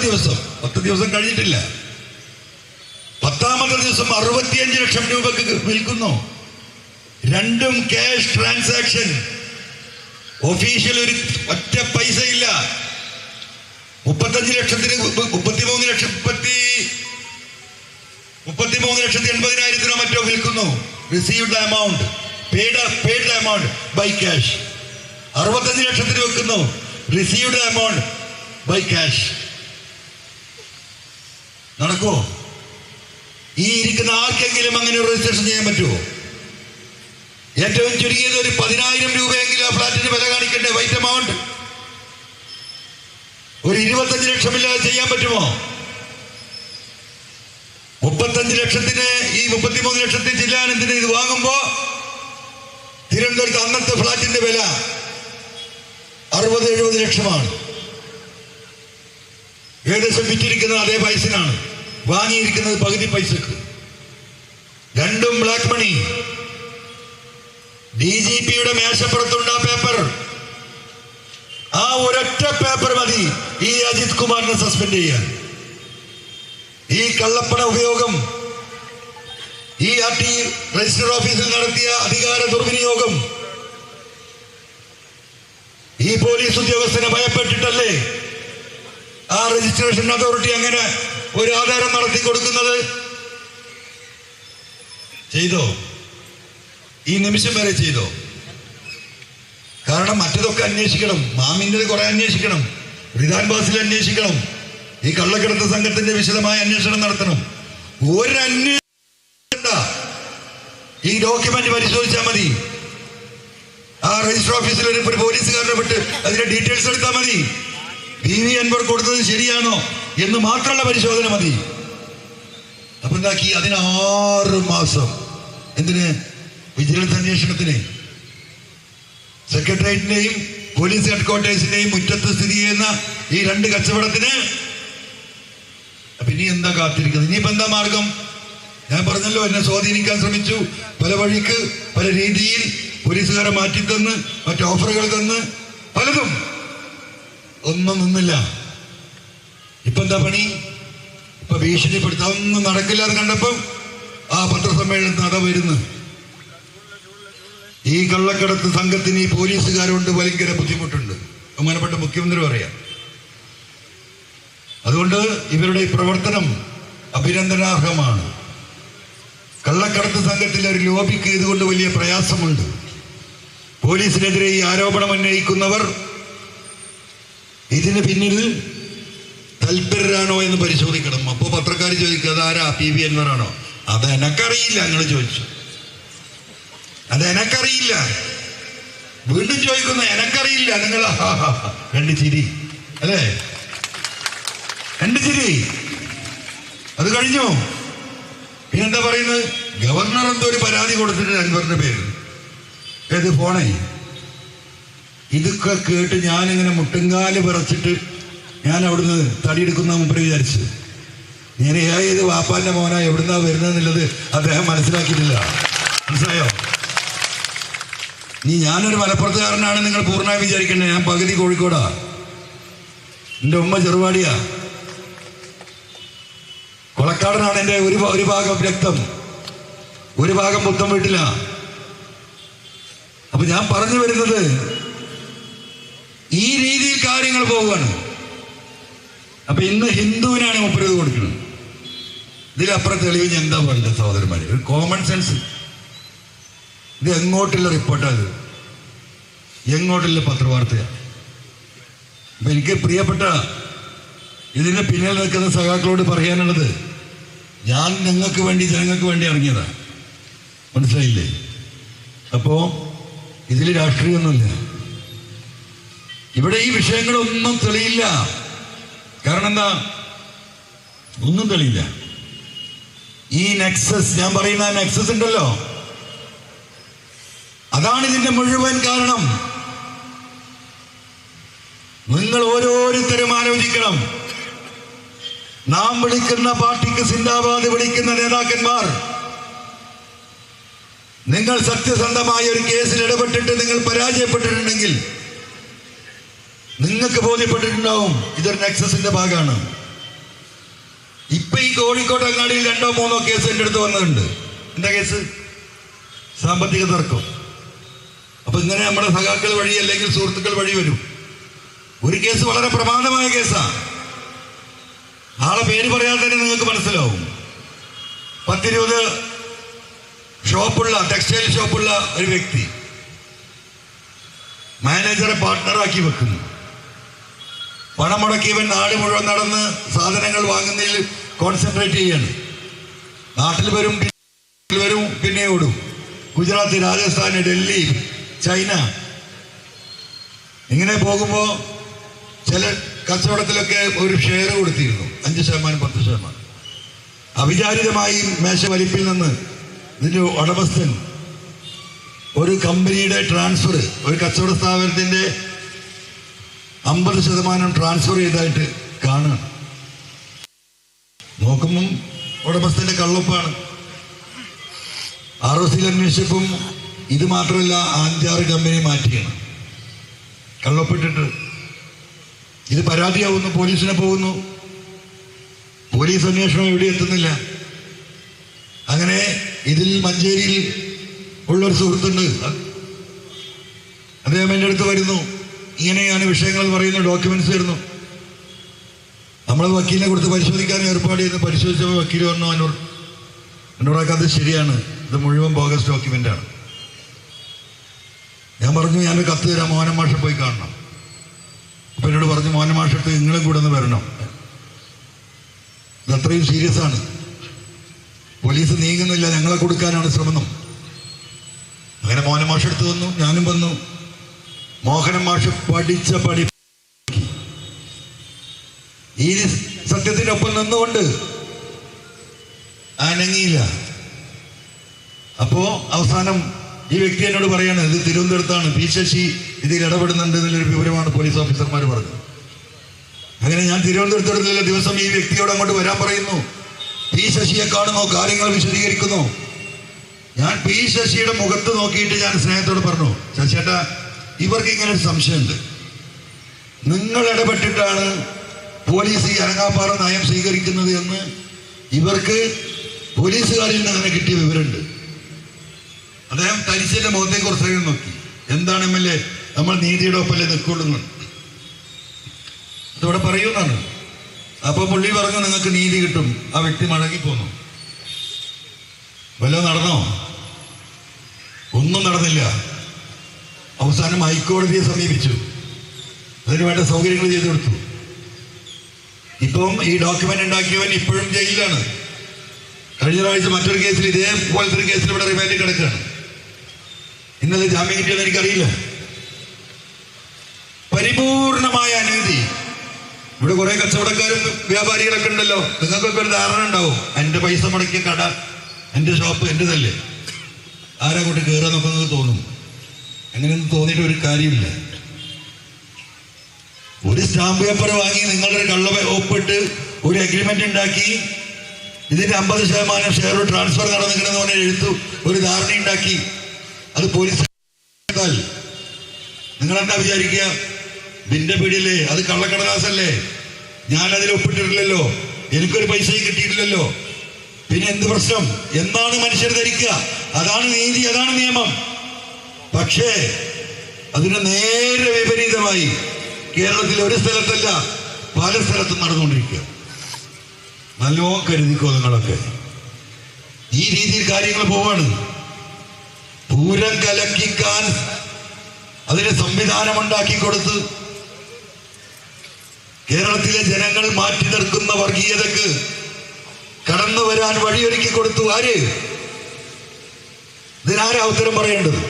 ദിവസം, 10 ദിവസം കഴിഞ്ഞിട്ടില്ല, 10ാമത്തെ ദിവസം 65 ലക്ഷം രൂപക്ക് വിൽക്കുന്നു. രണ്ടും ക്യാഷ് ട്രാൻസാക്ഷൻ. ഒഫീഷ്യൽ ഒരു ഒറ്റ പൈസ ഇല്ല. 35 ലക്ഷത്തിന് 33,80,000 മറ്റോ വിൽക്കുന്നു. Received amount, paid amount by cash. 65 ലക്ഷത്തിന് വെക്കുന്നു. Received amount by cash. നടക്കോ? ഈ ഇരിക്കുന്ന ആർക്കെങ്കിലും അങ്ങനെ രജിസ്ട്രേഷൻ ചെയ്യാൻ പറ്റുമോ? ഏറ്റവും ചുരുങ്ങിയത് ഒരു 10,000 രൂപയെങ്കിലും ആ ഫ്ലാറ്റിന് വില കാണിക്കണ്ടേ? White amount. ഒരു 25 ലക്ഷമില്ലാതെ ചെയ്യാൻ പറ്റുമോ? 35 ലക്ഷത്തിന് ഈ 33 ലക്ഷത്തിന് ചെല്ലാൻ എന്തിനാ ഇത് വാങ്ങുമ്പോ തിരുവനന്തപുരത്ത് അന്നത്തെ ഫ്ലാറ്റിന്റെ വില 60-70 ലക്ഷമാണ്. ഏകദേശം വിറ്റിരിക്കുന്നത് അതേ പൈസനാണ്, വാങ്ങിയിരിക്കുന്നത് പകുതി പൈസക്ക്. രണ്ടും ബ്ലാക്ക് മണി. DGPയുടെ മേശപ്പുറത്തുണ്ട് ആ പേപ്പർ. ആ ഒരൊറ്റ പേപ്പർ മതി ഈ അജിത് കുമാറിനെ സസ്പെൻഡ് ചെയ്യാൻ. ഈ കള്ളപ്പണ ഉപയോഗം, ഈ രജിസ്റ്റർ ഓഫീസിൽ നടത്തിയ അധികാര ദുർവിനിയോഗം, ഈ പോലീസ് ഉദ്യോഗസ്ഥനെ ഭയപ്പെട്ടിട്ടല്ലേ ആ രജിസ്ട്രേഷൻ അതോറിറ്റി അങ്ങനെ ഒരു ആധാരം നടത്തി കൊടുക്കുന്നത്? ചെയ്തോ? ഈ നിമിഷം വരെ ചെയ്തോ? കാരണം മറ്റതൊക്കെ അന്വേഷിക്കണം. മാമിൻ്റെ കുറെ അന്വേഷിക്കണം, റിദാൻ ബാസിൽ അന്വേഷിക്കണം, ഈ കള്ളക്കടത്ത് സംഘത്തിന്റെ വിശദമായ അന്വേഷണം നടത്തണം. ഈ ഡോക്യുമെന്റ് പരിശോധിച്ചാൽ മതി. ആ രജിസ്റ്റർ ഓഫീസിൽ ഒരു പോലീസുകാരനെ വിട്ട് അതിന്റെ ഡീറ്റെയിൽസ് എടുത്താൽ മതി. PV അൻവർ കൊടുത്തത് ശരിയാണോ എന്ന് മാത്രമുള്ള പരിശോധന മതി. അപ്പൊ എന്താക്കി? അതിന് 6 മാസം. എന്തിന്? വിജിലൻസ് അന്വേഷണത്തിന്. സെക്രട്ടേറിയറ്റിന്റെയും പോലീസ് ഹെഡ്ക്വാർട്ടേഴ്സിന്റെയും മുറ്റത്ത് സ്ഥിതി ചെയ്യുന്ന ഈ 2 കച്ചവടത്തിന്. അപ്പൊ ഇനി എന്താ കാത്തിരിക്കുന്നത്? ഇനിയിപ്പോ എന്താ മാർഗം? ഞാൻ പറഞ്ഞല്ലോ, എന്നെ സ്വാധീനിക്കാൻ ശ്രമിച്ചു. പല വഴിക്ക് പല രീതിയിൽ പോലീസുകാരെ മാറ്റിത്തന്ന്, മറ്റു ഓഫറുകൾ തന്ന്, പലതും. ഒന്നും നിന്നില്ല. ഇപ്പൊ എന്താ പണി? ഇപ്പൊ ഭീഷണിപ്പെടുത്ത ഒന്നും നടക്കില്ല എന്ന് കണ്ടപ്പം ആ പത്രസമ്മേളനത്തിന് അതാ വരുന്നു. ഈ കള്ളക്കടത്ത് സംഘത്തിന് ഈ പോലീസുകാരുണ്ട് ഭയങ്കര ബുദ്ധിമുട്ടുണ്ട്. ബഹുമാനപ്പെട്ട മുഖ്യമന്ത്രി പറയാം. അതുകൊണ്ട് ഇവരുടെ ഈ പ്രവർത്തനം അഭിനന്ദനാർഹമാണ്. കള്ളക്കടത്ത് സംഘത്തിലെ ഒരു ലോബിക്ക് ഇതുകൊണ്ട് വലിയ പ്രയാസമുണ്ട്. പോലീസിനെതിരെ ഈ ആരോപണം ഉന്നയിക്കുന്നവർ ഇതിന് പിന്നിൽ തൽപരരാണോ എന്ന് പരിശോധിക്കണം. അപ്പോ പത്രക്കാർ ചോദിക്കുക, അതാരാ? PV അൻവറാണോ? അത് എനക്കറിയില്ല. അങ്ങനെ ചോദിച്ചു. അത് എനക്കറിയില്ല. വീണ്ടും ചോദിക്കുന്നു, എനക്കറിയില്ല. നിങ്ങൾ 2 ചിരി അല്ലേ? 2 ചിരി. അത് കഴിഞ്ഞു. പിന്നെന്താ പറയുന്നത്? ഗവർണർ എന്തോ ഒരു പരാതി കൊടുത്തിട്ട് അൻവറിന്റെ പേര്. ഏത് ഫോണേ? ഇതൊക്കെ കേട്ട് ഞാനിങ്ങനെ മുട്ടുംകാല് വിറച്ചിട്ട് ഞാൻ അവിടുന്ന് തടിയെടുക്കുന്ന മുമ്പ് വിചാരിച്ചു. ഞാൻ ഏത് വാപ്പാന്റെ മോനാ എവിടുന്നാ വരുന്നതെന്നുള്ളത് അദ്ദേഹം മനസ്സിലാക്കിയിട്ടില്ല. മനസ്സിലായോ? ഞാനൊരു മലപ്പുറത്തുകാരനാണ് നിങ്ങൾ പൂർണ്ണമായി വിചാരിക്കണ്ടേ. ഞാൻ പകുതി കോഴിക്കോടാ. എൻ്റെ ഉമ്മ ചെറുവാടിയാ. കൊളക്കാടനാണ് എൻ്റെ ഒരു ഭാഗം രക്തം, ഒരു ഭാഗം പുത്തം വീട്ടിലാ. അപ്പൊ ഞാൻ പറഞ്ഞു വരുന്നത്, ഈ രീതിയിൽ കാര്യങ്ങൾ പോവുകയാണ്. അപ്പൊ ഇന്ന് ഹിന്ദുവിനാണ് മുപ്പത് കൊടുക്കുന്നത്. ഇതിലപ്പുറം തെളിവ് എന്താ വേണ്ടത് സഹോദരന്മാരെ? ഒരു കോമൺ സെൻസ്. ഇത് എങ്ങോട്ടുള്ള റിപ്പോർട്ടാണ്? എങ്ങോട്ടുള്ള പത്രവാർത്തയാണ്? അപ്പൊ എനിക്ക് പ്രിയപ്പെട്ട ഇതിന്റെ പിന്നിൽ നിൽക്കുന്ന സഖാക്കളോട് പറയാനുള്ളത്, ഞാൻ നിങ്ങൾക്ക് വേണ്ടി, ജനങ്ങൾക്ക് വേണ്ടി ഇറങ്ങിയതാ. മനസ്സിലായില്ലേ? അപ്പോ ഇതിൽ രാഷ്ട്രീയമൊന്നുമില്ല. ഇവിടെ ഈ വിഷയങ്ങളൊന്നും തെളിയില്ല. കാരണം എന്താ? ഒന്നും തെളിയില്ല. ഈ നെക്സസ്, ഞാൻ പറയുന്ന നെക്സസ് ഉണ്ടല്ലോ, അതാണ് ഇതിന്റെ മുഴുവൻ കാരണം. നിങ്ങൾ ഓരോരുത്തരും ആലോചിക്കണം. നാം വിളിക്കുന്ന പാർട്ടിക്ക് സിന്ദാബാദ് വിളിക്കുന്ന നേതാക്കന്മാർ, നിങ്ങൾ സത്യസന്ധമായ ഒരു കേസിൽ ഇടപെട്ടിട്ട് നിങ്ങൾ പരാജയപ്പെട്ടിട്ടുണ്ടെങ്കിൽ നിങ്ങൾക്ക് ബോധ്യപ്പെട്ടിട്ടുണ്ടാവും ഇതൊരു നെക്സസിന്റെ ഭാഗമാണ്. ഇപ്പൊ ഈ കോഴിക്കോട് അങ്ങാടിയിൽ 2 3 കേസ് എൻ്റെ അടുത്ത് വന്നിട്ടുണ്ട്. എന്താ കേസ്? സാമ്പത്തിക തർക്കം. അപ്പൊ ഇങ്ങനെ നമ്മുടെ സഖാക്കൾ വഴി അല്ലെങ്കിൽ സുഹൃത്തുക്കൾ വഴി വരും. ഒരു കേസ് വളരെ പ്രമാദമായ കേസാണ്. ആളെ പേര് പറയാതെ തന്നെ നിങ്ങൾക്ക് മനസ്സിലാവും. 10-20 ഷോപ്പുള്ള, ടെക്സ്റ്റൈൽ ഷോപ്പുള്ള ഒരു വ്യക്തി മാനേജറെ പാർട്ട്ണറാക്കി വെക്കുന്നു. പണം മുടക്കിയവൻ നാട് മുഴുവൻ നടന്ന് സാധനങ്ങൾ വാങ്ങുന്നതിൽ കോൺസെൻട്രേറ്റ് ചെയ്യാണ്. നാട്ടിൽ വരും, പിന്നെ ഓടും. ഗുജറാത്ത്, രാജസ്ഥാൻ, ഡൽഹി, ചൈന, ഇങ്ങനെ പോകുമ്പോൾ ചില കച്ചവടത്തിലൊക്കെ ഒരു ഷെയർ കൊടുത്തിരുന്നു, 5% 10%. അവിചാരിതമായി മേശ വലിപ്പിൽ നിന്ന് ഇതിൻ്റെ ഉടമസ്ഥൻ ഒരു കമ്പനിയുടെ ട്രാൻസ്ഫർ, ഒരു കച്ചവട സ്ഥാപനത്തിൻ്റെ 50% ട്രാൻസ്ഫർ ചെയ്തതായിട്ട് കാണുകയാണ്. നോക്കുമ്പം ഉടമസ്ഥന്റെ കള്ളൊപ്പാണ്. ROC അന്വേഷിച്ചപ്പം ഇത് മാത്രമല്ല, 5-6 കമ്പനി മാറ്റിയാണ് കള്ളൊപ്പിട്ടിട്ട്. ഇത് പരാതിയാവുന്നു, പോലീസിനെ പോകുന്നു. പോലീസ് അന്വേഷണം എവിടെ എത്തുന്നില്ല. അങ്ങനെ ഇതിൽ മഞ്ചേരിയിൽ ഉള്ളൊരു സുഹൃത്തുണ്ട്, അദ്ദേഹം എൻ്റെ അടുത്ത് വരുന്നു. ഇങ്ങനെയാണ് വിഷയങ്ങൾ പറയുന്നു, ഡോക്യുമെന്റ്സ് വരുന്നു. നമ്മൾ വക്കീലിനെ കൊടുത്ത് പരിശോധിക്കാൻ ഏർപ്പാട് ചെയ്ത് പരിശോധിച്ചപ്പോൾ വക്കീൽ പറഞ്ഞു, എന്നോടൊക്കെ അത് ശരിയാണ്, ഇത് മുഴുവൻ ബോഗസ് ഡോക്യുമെൻ്റാണ്. ഞാൻ പറഞ്ഞു, ഞാനൊരു കത്ത് തരാം, മോഹനൻ മാഷെ പോയി കാണണം. അപ്പം എന്നോട് പറഞ്ഞു, മോഹനൻ മാഷത്ത് നിങ്ങളും കൂടെ ഒന്ന് വരണം, ഇത് അത്രയും സീരിയസ് ആണ്, പോലീസ് നീങ്ങുന്നില്ല, ഞങ്ങളെ കൊടുക്കാനാണ് ശ്രമം. അങ്ങനെ മോഹനൻ മാഷെടുത്ത് വന്നു, ഞാനും വന്നു. മോഹനൻ മാഷ് പഠിച്ച പടി ഈ സത്യത്തിനൊപ്പം നിന്നുകൊണ്ട് അനങ്ങിയില്ല. അപ്പോ അവസാനം ഈ വ്യക്തി എന്നോട് പറയാണ്, ഇത് തിരുവനന്തപുരത്താണ്, പി ശശി ഇതിൽ ഇടപെടുന്നുണ്ട് എന്നുള്ളൊരു വിവരമാണ് പോലീസ് ഓഫീസർമാർ പറഞ്ഞത്. അങ്ങനെ ഞാൻ തിരുവനന്തപുരത്തുള്ള ദിവസം ഈ വ്യക്തിയോട് അങ്ങോട്ട് വരാൻ പറയുന്നു. പി ശശിയെ കാണുന്നു, കാര്യങ്ങൾ വിശദീകരിക്കുന്നു. ഞാൻ പി ശശിയുടെ മുഖത്ത് നോക്കിയിട്ട് ഞാൻ സ്നേഹത്തോട് പറഞ്ഞു, ശശിയേട്ടാ, ഇവർക്ക് ഇങ്ങനെ ഒരു സംശയമുണ്ട്, നിങ്ങൾ ഇടപെട്ടിട്ടാണ് പോലീസ് ഈ അനങ്ങാപ്പാറ നയം സ്വീകരിക്കുന്നത് എന്ന് ഇവർക്ക് പോലീസുകാരിൽ നിന്ന് അങ്ങനെ കിട്ടിയ വിവരമുണ്ട്. അദ്ദേഹം തരിശന്റെ മുഖത്തേക്ക് കുറച്ച് നോക്കി. എന്താണ് MLA, നമ്മൾ നീതിയുടെ ഒപ്പല്ലേ നിൽക്കൊള്ളുന്നു, ഇതോടെ പറയുന്നതാണ്. അപ്പൊ പുള്ളി പറഞ്ഞു, നിങ്ങൾക്ക് നീതി കിട്ടും. ആ വ്യക്തി മടങ്ങിപ്പോന്നു. വല്ലതും നടന്നോ? ഒന്നും നടന്നില്ല. അവസാനം ഹൈക്കോടതിയെ സമീപിച്ചു, അതിന് വേണ്ട സൗകര്യങ്ങൾ ചെയ്തു കൊടുത്തു. ഇപ്പം ഈ ഡോക്യുമെന്റ് ഉണ്ടാക്കിയവൻ ഇപ്പോഴും ജയിലിലാണ്. കഴിഞ്ഞ ആഴ്ച മറ്റൊരു കേസിൽ, ഇതേപോലത്തെ ഒരു കേസിൽ ഇവിടെ റിമാൻഡ് കിടക്കുകയാണ്. ഇന്നത് ജാമ്യം കിട്ടിയെന്ന് എനിക്കറിയില്ല. പരിപൂർണമായ അനീതി. ഇവിടെ കുറെ കച്ചവടക്കാരും വ്യാപാരികളൊക്കെ ഉണ്ടല്ലോ, നിങ്ങൾക്കൊക്കെ ഒരു ധാരണ ഉണ്ടാവും, എൻ്റെ പൈസ മുടക്കിയ കട, എൻ്റെ ഷോപ്പ് എൻ്റെതല്ലേ, ആരാ കൊണ്ട് കയറാൻ നോക്കുന്നത് തോന്നും. അങ്ങനെയൊന്നും തോന്നിയിട്ട് ഒരു കാര്യമില്ല. ഒരു സ്റ്റാമ്പ് പേപ്പർ വാങ്ങി നിങ്ങളുടെ കള്ള ഒപ്പിട്ട് ഒരു അഗ്രിമെന്റ് ഉണ്ടാക്കി ഇതിന്റെ 50% ഷെയർ ട്രാൻസ്ഫർ നടന്നിരിക്കണമെന്ന് പറഞ്ഞ എഴുത്തു ഒരു ധാരണ ഉണ്ടാക്കി അത് പോലീസ് നിങ്ങളെന്താ വിചാരിക്കുക? നിന്റെ പിടിയില്ലേ, അത് കള്ളക്കടലാസല്ലേ, ഞാനതിൽ ഒപ്പിട്ടിട്ടില്ലല്ലോ, എനിക്കൊരു പൈസയും കിട്ടിയിട്ടില്ലല്ലോ, പിന്നെ എന്ത് പ്രശ്നം എന്നാണ് മനുഷ്യർ ധരിക്കുക. അതാണ് നീതി, അതാണ് നിയമം. പക്ഷേ അതിന് നേരെ വിപരീതമായി കേരളത്തിൽ ഒരു സ്ഥലത്തല്ല, പല സ്ഥലത്തും നടന്നുകൊണ്ടിരിക്കുക. നല്ലോണം കരുതിക്കോ നിങ്ങളൊക്കെ. ഈ രീതിയിൽ കാര്യങ്ങൾ പോവാണ്. പൂരം കലക്കിക്കാൻ അതിന് സംവിധാനമുണ്ടാക്കി കൊടുത്ത് കേരളത്തിലെ ജനങ്ങൾ മാറ്റി നിർത്തുന്ന വർഗീയതക്ക് കടന്നു വരാൻ വഴിയൊരുക്കി കൊടുത്തു. ആര്? ഇതിനാരാ ഉത്തരം പറയേണ്ടത്?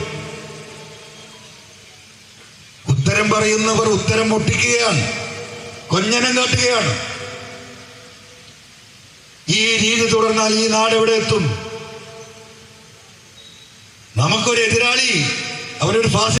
ഉത്തരം പറയുന്നവർ ഉത്തരം മുട്ടിക്കുകയാണ്, കൊഞ്ഞനം കാട്ടുകയാണ്. ഈ രീതി തുടർന്നാൽ ഈ നാട് എവിടെ എത്തും? നമുക്കൊരു എതിരാളി, അവനൊരു